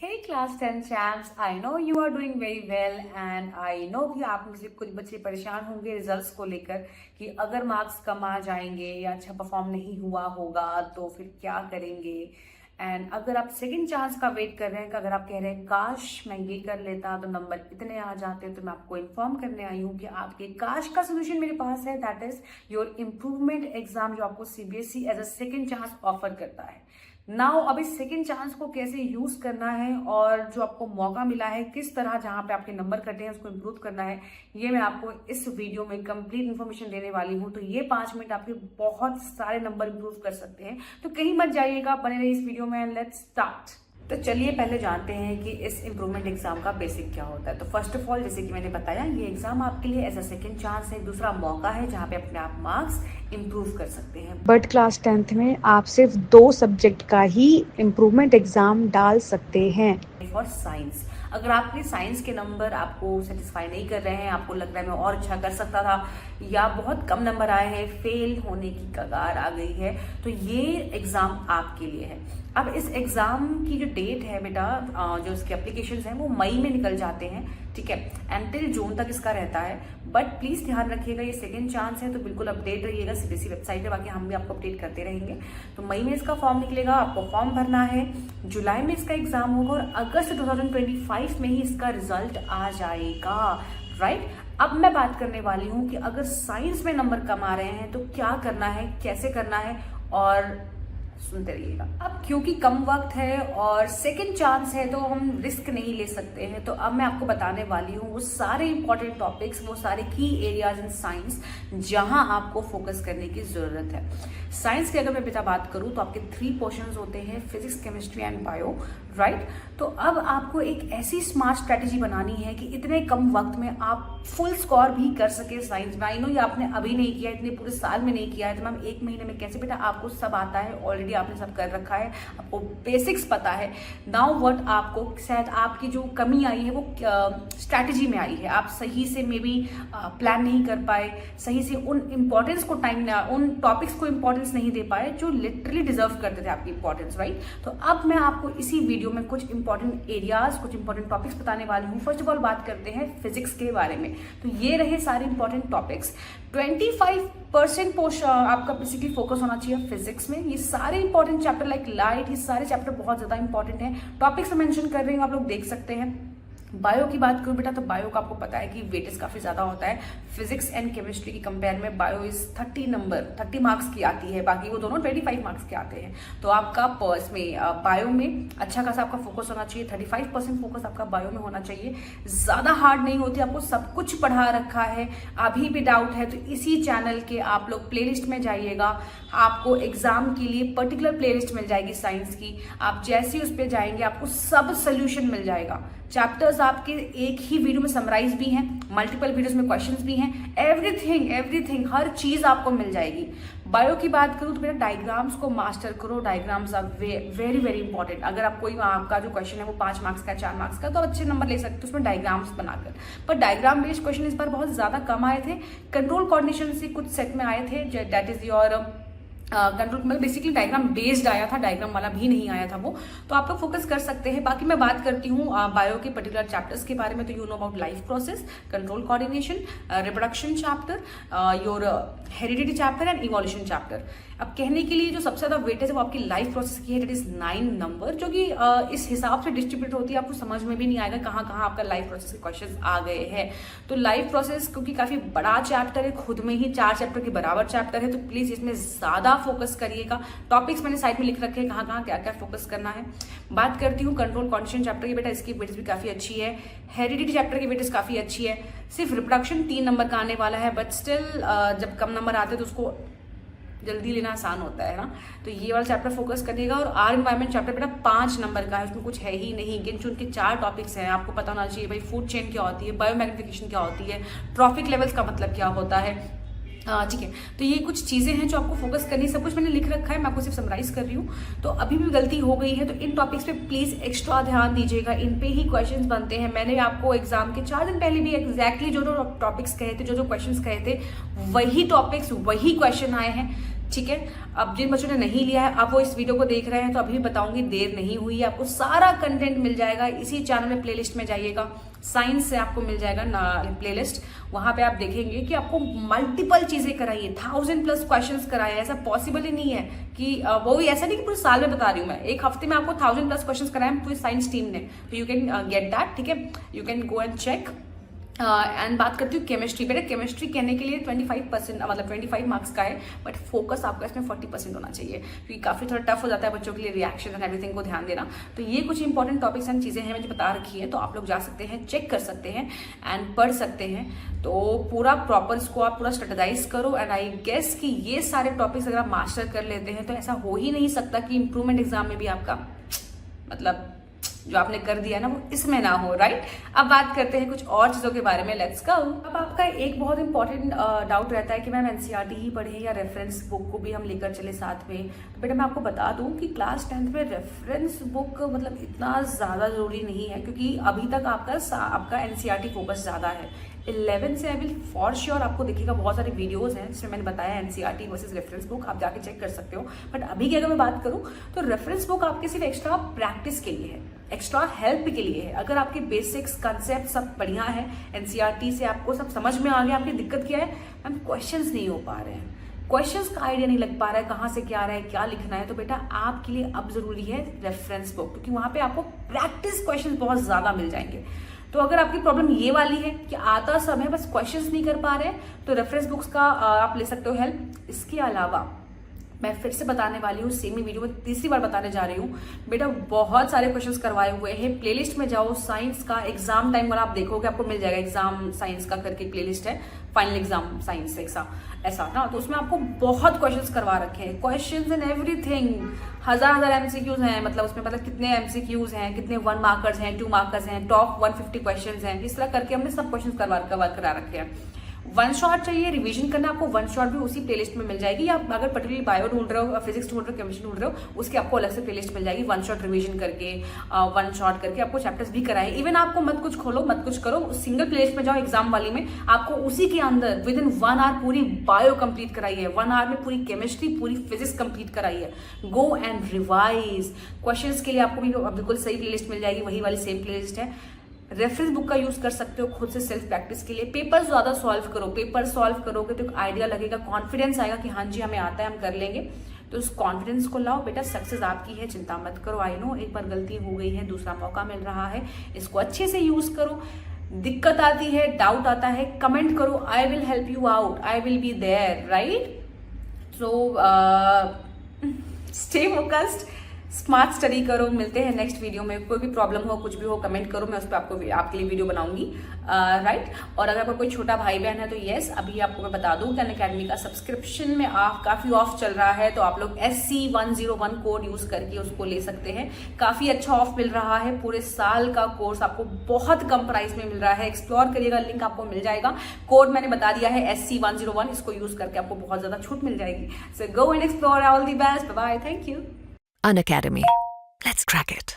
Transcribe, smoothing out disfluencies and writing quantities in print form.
Hey class 10 champs, I know you are doing very well and I know कि आप में से कुछ बच्चे परेशान होंगे रिजल्ट्स को लेकर कि अगर मार्क्स कम आ जाएंगे या अच्छा परफॉर्म नहीं हुआ होगा तो फिर क्या करेंगे। एंड अगर आप सेकंड चांस का वेट कर रहे हैं, अगर आप कह रहे हैं काश मैं ये कर लेता तो नंबर इतने आ जाते, तो मैं आपको इन्फॉर्म करने आई हूँ कि आपके काश का सोल्यूशन मेरे पास है। That is your improvement exam, जो आपको CBSE as a second chance offer करता है। नाउ अब इस सेकेंड चांस को कैसे यूज करना है और जो आपको मौका मिला है किस तरह जहां पे आपके नंबर कटे हैं उसको इम्प्रूव करना है, ये मैं आपको इस वीडियो में कंप्लीट इन्फॉर्मेशन देने वाली हूं। तो ये 5 मिनट आपके बहुत सारे नंबर इम्प्रूव कर सकते हैं, तो कहीं मत जाइएगा, बने रहिए इस वीडियो में। Let's start. तो चलिए पहले जानते हैं कि इस इम्प्रूवमेंट एग्जाम का बेसिक क्या होता है। तो फर्स्ट ऑफ ऑल, जैसे कि मैंने बताया, ये एग्जाम आपके लिए एज अ सेकंड चांस है, दूसरा मौका है जहाँ पे अपने आप मार्क्स इम्प्रूव कर सकते हैं। बट क्लास 10th में आप सिर्फ 2 सब्जेक्ट का ही इम्प्रूवमेंट एग्जाम डाल सकते हैं। फॉर साइंस, अगर आपके साइंस के नंबर आपको सेटिस्फाई नहीं कर रहे हैं, आपको लग रहा है मैं और अच्छा कर सकता था, या बहुत कम नंबर आए हैं, फेल होने की कगार आ गई है, तो ये एग्जाम आपके लिए है। अब इस एग्जाम की जो डेट है बेटा, जो इसके एप्लीकेशन हैं वो मई में निकल जाते हैं, ठीक है, एंटिल जून तक इसका रहता है। बट प्लीज ध्यान रखिएगा ये सेकंड चांस है, तो बिल्कुल अपडेट रहिएगा सीबीएसई वेबसाइट पे, बाकी हम भी आपको अपडेट करते रहेंगे। तो मई में इसका फॉर्म निकलेगा, आपको फॉर्म भरना है, जुलाई में इसका एग्जाम होगा और अगस्त 2025 में ही इसका रिजल्ट आ जाएगा, राइट। अब मैं बात करने वाली हूँ कि अगर साइंस में नंबर कम आ रहे हैं तो क्या करना है, कैसे करना है, और सुनते रहिएगा। अब क्योंकि कम वक्त है और सेकंड चांस है तो हम रिस्क नहीं ले सकते हैं, तो अब मैं आपको बताने वाली हूँ वो सारे इंपॉर्टेंट टॉपिक्स, वो सारे की एरियाज इन साइंस जहां आपको फोकस करने की जरूरत है। साइंस की अगर मैं बेटा बात करूं तो आपके 3 पोर्शंस होते हैं, physics, chemistry and bio, right. तो अब आपको एक ऐसी स्मार्ट स्ट्रेटेजी बनानी है कि इतने कम वक्त में आप फुल स्कोर भी कर सके साइंस में। आई नो ये आपने अभी नहीं किया, इतने पूरे साल में नहीं किया है, तो मैम 1 महीने में कैसे? बेटा आपको सब आता है, ऑलरेडी आपने सब कर रखा है, आपको बेसिक्स पता है। नाउ व्हाट, आपको शायद आपकी जो कमी आई है वो स्ट्रैटेजी में आई है, आप सही से मे बी प्लान नहीं कर पाए, सही से उन इंपॉर्टेंस को उन टॉपिक्स को इंपॉर्टेंस नहीं दे पाए जो लिटरली डिजर्व करते थे आपकी इंपॉर्टेंस, राइट। तो अब मैं आपको इसी वीडियो में कुछ इंपॉर्टेंट एरियाज, कुछ इंपॉर्टेंट टॉपिक्स बताने वाली हूँ। फर्स्ट ऑफ ऑल बात करते हैं फिजिक्स के बारे में। तो ये रहे सारे इंपॉर्टेंट टॉपिक्स। 25% आपका बेसिकली फोकस होना चाहिए फिजिक्स में। ये सारे इंपॉर्टेंट चैप्टर लाइक लाइट, ये सारे चैप्टर बहुत ज्यादा इंपॉर्टेंट हैं। टॉपिक्स मैं मेंशन कर रही हूँ, आप लोग देख सकते हैं। बायो की बात करूं बेटा, तो बायो का आपको पता है कि वेटेज काफी ज्यादा होता है। फिजिक्स एंड केमिस्ट्री की कंपेयर में बायो इज 30 मार्क्स की आती है, बाकी वो दोनों 25 मार्क्स के आते हैं। तो आपका बायो में अच्छा खासा आपका फोकस होना चाहिए, 35% फोकस आपका बायो में होना चाहिए। ज्यादा हार्ड नहीं होती, आपको सब कुछ पढ़ा रखा है। अभी भी डाउट है तो इसी चैनल के आप लोग प्लेलिस्ट में जाइएगा, आपको एग्जाम के लिए पर्टिकुलर प्लेलिस्ट मिल जाएगी साइंस की। आप जैसे उस पर जाएंगे आपको सब सोल्यूशन मिल जाएगा। चैप्टर्स आपके एक ही वीडियो में समराइज भी हैं, मल्टीपल वीडियोस में क्वेश्चंस भी हैं, एवरीथिंग हर चीज आपको मिल जाएगी। बायो की बात करूं तो मेरा डायग्राम्स को मास्टर करो। Diagrams are very very important. अगर आप कोई आपका जो क्वेश्चन है वो 5 मार्क्स का, 4 मार्क्स का, तो आप अच्छे नंबर ले सकते हो उसमें डायग्राम्स बनाकर। पर डायग्राम बेस्ड क्वेश्चन इस बार बहुत ज्यादा कम आए थे। कंट्रोल कोऑर्डिनेशन से कुछ सेट में आए थे, दैट इज योर कंट्रोल, मतलब बेसिकली डायग्राम बेस्ड आया था, डायग्राम वाला भी नहीं आया था वो। तो आप लोग फोकस कर सकते हैं। बाकी मैं बात करती हूँ बायो के पर्टिकुलर चैप्टर्स के बारे में। तो you know about life process, control coordination, reproduction chapter, your heredity chapter and evolution chapter. अब कहने के लिए जो सबसे ज्यादा वेटेज है वो आपकी लाइफ प्रोसेस की है, दैट इज 9 नंबर, जो कि इस हिसाब से डिस्ट्रीब्यूट होती है, आपको समझ में भी नहीं आएगा कहाँ कहाँ आपका लाइफ प्रोसेस के क्वेश्चन आ गए हैं। तो लाइफ प्रोसेस क्योंकि काफी बड़ा चैप्टर है, खुद में ही 4 चैप्टर के बराबर चैप्टर है, तो प्लीज इसमें ज्यादा फोकस करिएगा। टॉपिक्स मैंने साइड में लिख रखे हैं, कहाँ कहाँ क्या क्या फोकस करना है। बात करती हूँ कंट्रोल कॉन्स्टेंट चैप्टर की बेटा, इसकी वेटेज भी काफी अच्छी है। हेरिडिटी चैप्टर की वेटेज काफी अच्छी है। सिर्फ रिप्रोडक्शन 3 नंबर का आने वाला है, बट स्टिल जब कम नंबर आते हैं तो उसको जल्दी लेना आसान होता है ना। तो ये वाला चैप्टर फोकस करिएगा। और आर एनवायरमेंट चैप्टर बेटा 5 नंबर का है, उसमें कुछ है ही नहीं, गिन चुन के 4 टॉपिक्स हैं। आपको पता होना चाहिए भाई फूड चेन क्या होती है, बायोमैग्निफिकेशन क्या होती है, ट्रॉफिक लेवल्स का मतलब क्या होता है, ठीक है। तो ये कुछ चीजें हैं जो आपको फोकस करनी, सब कुछ मैंने लिख रखा है, मैं आपको सिर्फ समराइज कर रही हूँ। तो अभी भी गलती हो गई है तो इन टॉपिक्स पे प्लीज एक्स्ट्रा ध्यान दीजिएगा, इन पे ही क्वेश्चंस बनते हैं। मैंने आपको एग्जाम के 4 दिन पहले भी एग्जैक्टली जो जो टॉपिक्स कहे थे, जो जो क्वेश्चंस कहे थे, वही टॉपिक्स वही क्वेश्चन आए हैं। ठीक है। अब जिन बच्चों ने नहीं लिया है, अब वो इस वीडियो को देख रहे हैं, तो अभी बताऊंगी, देर नहीं हुई है, आपको सारा कंटेंट मिल जाएगा इसी चैनल में। प्लेलिस्ट में जाइएगा, साइंस से आपको मिल जाएगा ना प्लेलिस्ट, वहां पे आप देखेंगे कि आपको मल्टीपल चीजें कराइए, 1000+ क्वेश्चंस कराए। ऐसा पॉसिबल ही नहीं है कि वो भी ऐसा नहीं कि पूरे साल में बता रही हूँ मैं, एक हफ्ते में आपको 1000+ क्वेश्चंस कराए पूरी साइंस टीम ने, तो यू कैन गेट दैट, ठीक है। You can go and check. And बात करती हूँ केमिस्ट्री। बेटा केमिस्ट्री कहने के लिए 25% मतलब 25 मार्क्स का है, बट फोकस आपका इसमें 40% होना चाहिए, क्योंकि काफी थोड़ा टफ हो जाता है बच्चों के लिए रिएक्शन एंड एवरीथिंग को ध्यान देना। तो ये कुछ इंपॉर्टेंट टॉपिक्स एंड चीजें हैं मैंने बता रखी है, तो आप लोग जा सकते हैं, चेक कर सकते हैं एंड पढ़ सकते हैं। तो पूरा प्रॉपर इसको आप पूरा स्ट्रेटेजाइज करो, एंड आई गेस कि ये सारे टॉपिक्स अगर आप मास्टर कर लेते हैं तो ऐसा हो ही नहीं सकता कि इंप्रूवमेंट एग्जाम में भी आपका मतलब जो आपने कर दिया ना वो इसमें ना हो, राइट। अब बात करते हैं कुछ और चीजों के बारे में, लेट्स गो। अब आपका एक बहुत इंपॉर्टेंट डाउट रहता है कि मैम एनसीईआरटी ही पढ़े या रेफरेंस बुक को भी हम लेकर चले साथ में। तो बेटा मैं आपको बता दूं कि क्लास 10th में रेफरेंस बुक मतलब इतना ज्यादा जरूरी नहीं है, क्योंकि अभी तक आपका एनसीईआरटी फोकस ज्यादा है। 11 से आई विल फॉर श्योर आपको देखिएगा बहुत सारे वीडियोस हैं जिसमें मैंने बताया एनसीईआरटी वर्सेस रेफरेंस बुक, आप जाके चेक कर सकते हो। बट अभी की अगर मैं बात करूं तो रेफरेंस बुक आपके सिर्फ एक्स्ट्रा प्रैक्टिस के लिए है, एक्स्ट्रा हेल्प के लिए है। अगर आपके बेसिक्स कंसेप्ट सब बढ़िया है, एनसीईआरटी से आपको सब समझ में आ गया, आपकी दिक्कत क्या है मैम, क्वेश्चंस नहीं हो पा रहे हैं, क्वेश्चंस का आइडिया नहीं लग पा रहा है कहाँ से क्या आ रहा है, क्या लिखना है, तो बेटा आपके लिए अब जरूरी है रेफरेंस बुक, क्योंकि वहां पे आपको प्रैक्टिस क्वेश्चन बहुत ज्यादा मिल जाएंगे। तो अगर आपकी प्रॉब्लम ये वाली है कि आता सब है बस क्वेश्चंस नहीं कर पा रहे हैं, तो रेफरेंस बुक्स का आप ले सकते हो हेल्प। इसके अलावा मैं फिर से बताने वाली हूँ, सेम ही वीडियो में तीसरी बार बताने जा रही हूँ बेटा, बहुत सारे क्वेश्चंस करवाए हुए हैं। प्लेलिस्ट में जाओ, साइंस का एग्जाम टाइम वाला आप देखोगे, आपको मिल जाएगा एग्जाम साइंस का करके प्लेलिस्ट है, फाइनल एग्जाम साइंस ऐसा ना, तो उसमें आपको बहुत क्वेश्चंस करवा रखे हैं, क्वेश्चंस इन एवरीथिंग, हजार एमसीक्यूज हैं, मतलब उसमें मतलब कितने एमसीक्यूज हैं, कितने 1 मार्कर्स हैं, 2 मार्कर्स हैं, टॉप 150 क्वेश्चंस हैं, इस तरह करके हमने सब क्वेश्चंस करा रखे हैं। 1 शॉट चाहिए रिवीजन करना, आपको 1 शॉट भी उसी प्लेलिस्ट में मिल जाएगी, या अगर पर्टिकुलरली बायो ढूंढ रहे हो, फिजिक्स ढूंढ रहे हो, केमिस्ट्री ढूंढ रहे हो, उसकी आपको अलग से प्लेलिस्ट मिल जाएगी। 1 शॉट रिवीजन करके 1 शॉट करके आपको चैप्टर्स भी कराए। इवन आपको मत कुछ खोलो मत कुछ करो, सिंगल प्लेलिस्ट में जाओ एग्जाम वाली में, आपको उसी के अंदर विद इन 1 आवर पूरी बायो कंप्लीट कराई है, 1 आवर में पूरी केमिस्ट्री पूरी फिजिक्स कंप्लीट कराई है। Go and revise. क्वेश्चंस के लिए आपको भी बिल्कुल सही प्लेलिस्ट मिल जाएगी, वही वाली सेम प्लेलिस्ट है। रेफरेंस बुक का यूज कर सकते हो खुद से सेल्फ प्रैक्टिस के लिए। पेपर ज्यादा सॉल्व करो, पेपर सॉल्व करोगे तो एक आइडिया लगेगा, कॉन्फिडेंस आएगा कि हाँ जी हमें आता है, हम कर लेंगे। तो उस कॉन्फिडेंस को लाओ बेटा, सक्सेस आपकी है, चिंता मत करो। आई नो एक बार गलती हो गई है, दूसरा मौका मिल रहा है, इसको अच्छे से यूज करो। दिक्कत आती है, डाउट आता है, कमेंट करो, I will help you out, I will be there, right. So stay focused, smart study करो। मिलते हैं नेक्स्ट वीडियो में। कोई भी प्रॉब्लम हो, कुछ भी हो, कमेंट करो, मैं उस पर आपके लिए वीडियो बनाऊंगी, राइट। और अगर आपका कोई छोटा भाई बहन है तो यस, अभी आपको मैं बता दूं कि अनअकैडमी का सब्सक्रिप्शन में काफी ऑफ चल रहा है, तो आप लोग SC101 कोड यूज करके उसको ले सकते हैं। काफी अच्छा ऑफ मिल रहा है, पूरे साल का कोर्स आपको बहुत कम प्राइस में मिल रहा है। एक्सप्लोर करिएगा, लिंक आपको मिल जाएगा। कोड मैंने बता दिया है SC101, इसको यूज करके आपको बहुत ज्यादा छूट मिल जाएगी। So go and explore, all the best, bye bye, thank you. Unacademy. Let's crack it.